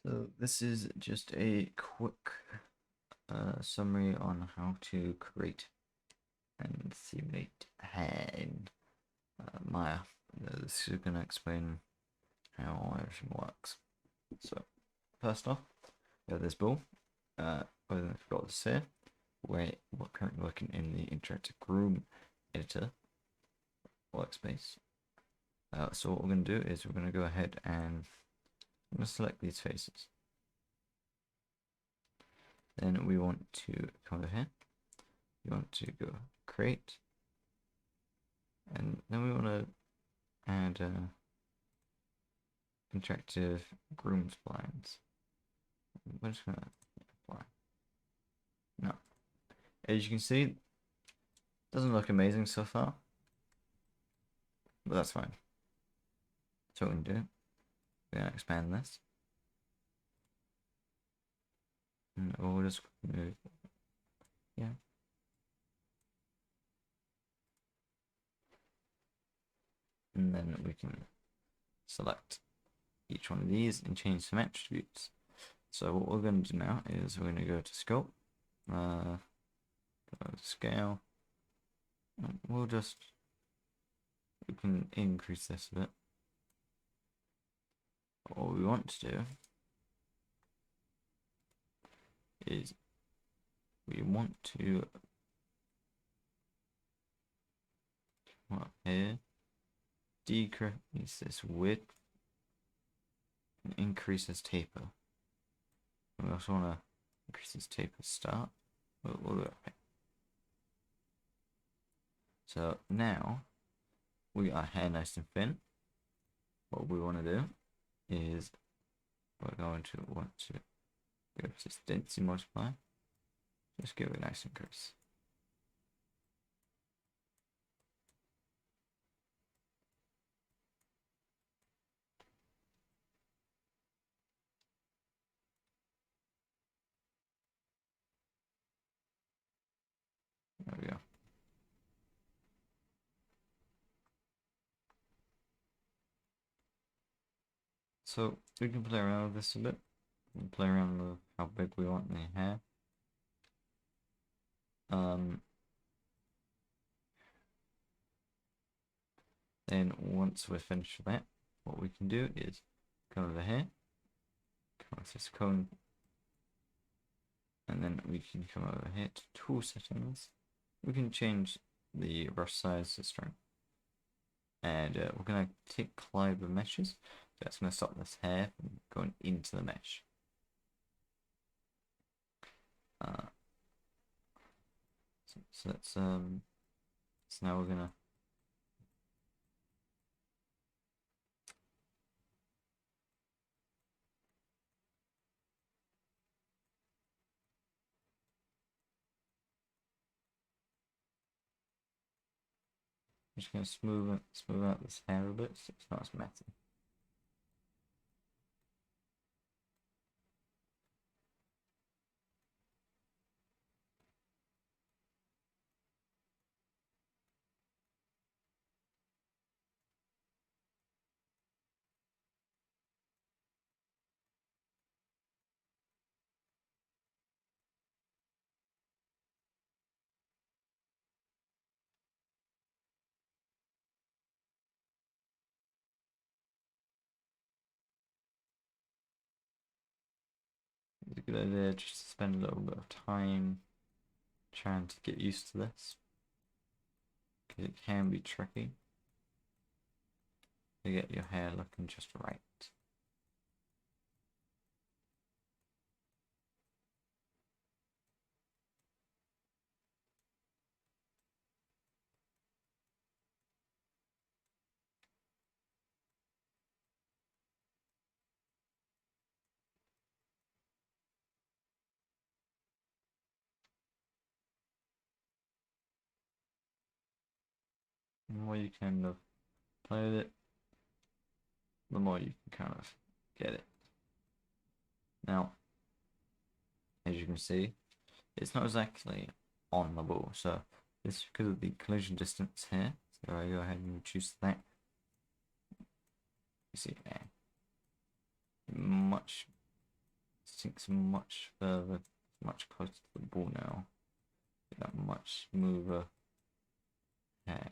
So this is just a quick summary on how to create and simulate hair in Maya. This is going to explain how everything works. So first off, we have this ball. We've got this here. We're currently working in the interactive groom editor workspace. So what we're going to do is we're going to go ahead and I'm going to select these faces. Then we want to come over here. You want to go create, and then we want to add interactive groom splines. We're just gonna apply. No, as you can see, it doesn't look amazing so far, but that's fine. So what we can do, we're gonna expand this, and we'll just move. Yeah. And then we can select each one of these and change some attributes. So what we're going to do now is we're going to go to scope, go to scale, and we can increase this a bit. What we want to do is we want to come up here, decrease this width, and increase this taper. We also want to increase this taper start. We'll do it. So now we got our hair nice and thin. What we want to do is we're going to want to go to this density multiplier. Just give it a nice increase. There we go. So we can play around with this a bit. We can play around with how big we want the hair. Then once we're finished with that, what we can do is come over here, come with this cone, and then we can come over here to tool settings. We can change the brush size to strength. And we're going to take Clyber meshes. That's going to stop this hair from going into the mesh. So now we're gonna smooth out this hair a bit so it's not as messy. It's a good idea just to spend a little bit of time trying to get used to this, because it can be tricky to get your hair looking just right. The more you kind of play with it, the more you can kind of get it. Now, as you can see, it's not exactly on the ball, so this is because of the collision distance here. So I go ahead and reduce that. You see there, much syncs much further, much closer to the ball now. Get that much smoother hair.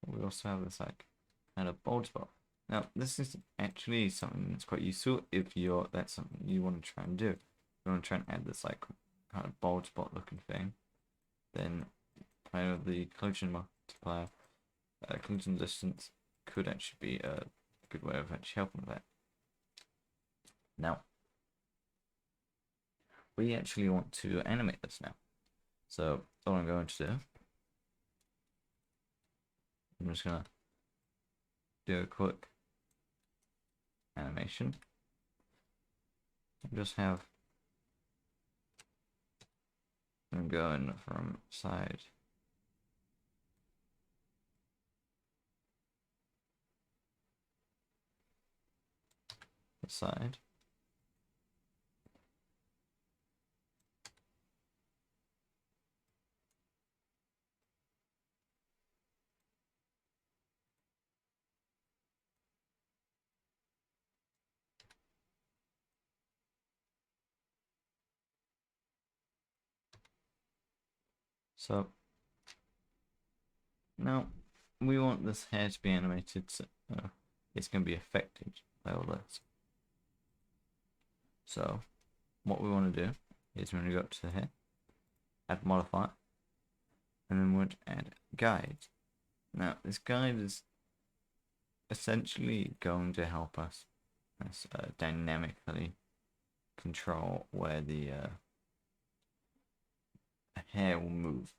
We also have this like kind of bald spot. Now this is actually something that's quite useful if that's something you want to try and do. If you want to try and add this like kind of bald spot looking thing, then kind of the collision multiplier, collision distance could actually be a good way of actually helping with that. Now we actually want to animate this now. So all I'm going to do, I'm just gonna do a quick animation. Just have them going from side to side. So now we want this hair to be animated, so it's going to be affected by all this. So what we want to do is we're going to go up to the hair, add modifier, and then we want to add guide. Now this guide is essentially going to help us dynamically control where the hair will move.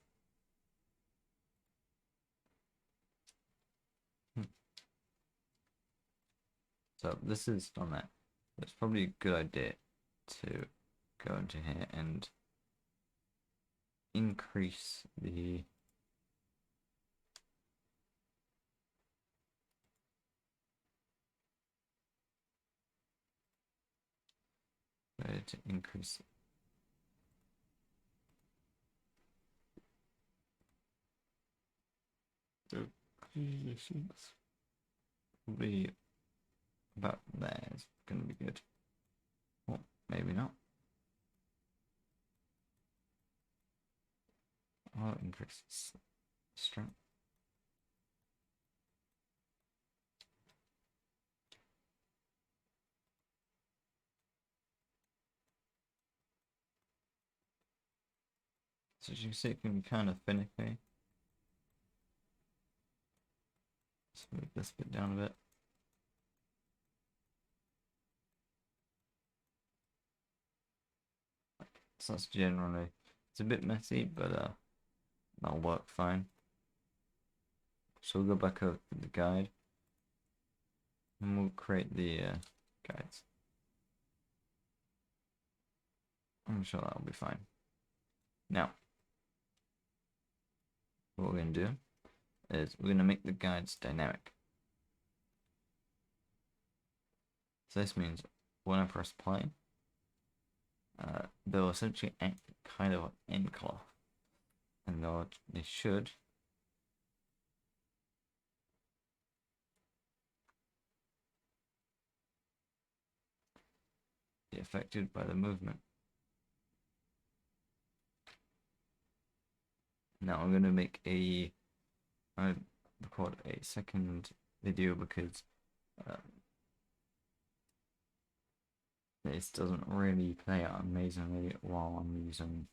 So this is on that. It's probably a good idea to go into here and increase the to increase the distance. Probably about there is going to be good. Well, maybe not. I'll increase strength. So as you can see, it can be kind of finicky. Let's move this bit down a bit. So that's generally, it's a bit messy, but that'll work fine. So we'll go back over to the guide and we'll create the guides. I'm sure that'll be fine. Now, what we're going to do is we're going to make the guides dynamic. So this means when I press play, they'll essentially act kind of like end cloth, and they should be affected by the movement. Now I'm going to make record a second video because this doesn't really play out amazingly while I'm using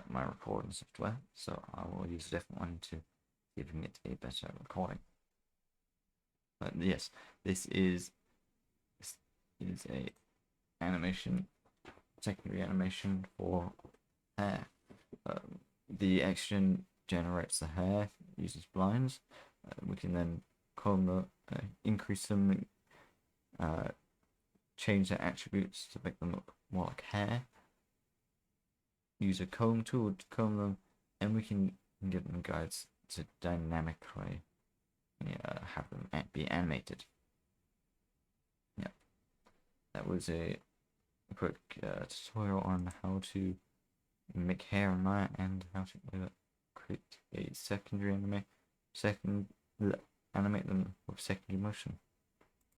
my recording software, so I will use a different one to see if we can get a better recording. But yes, this is a animation, secondary animation for hair. The action generates the hair, uses blinds. We can then comb them, increase them, change their attributes to make them look more like hair. Use a comb tool to comb them, and we can give them guides to dynamically have them be animated. Yeah, that was a quick tutorial on how to make hair in Maya, and how to create a secondary animate, animate them with secondary motion.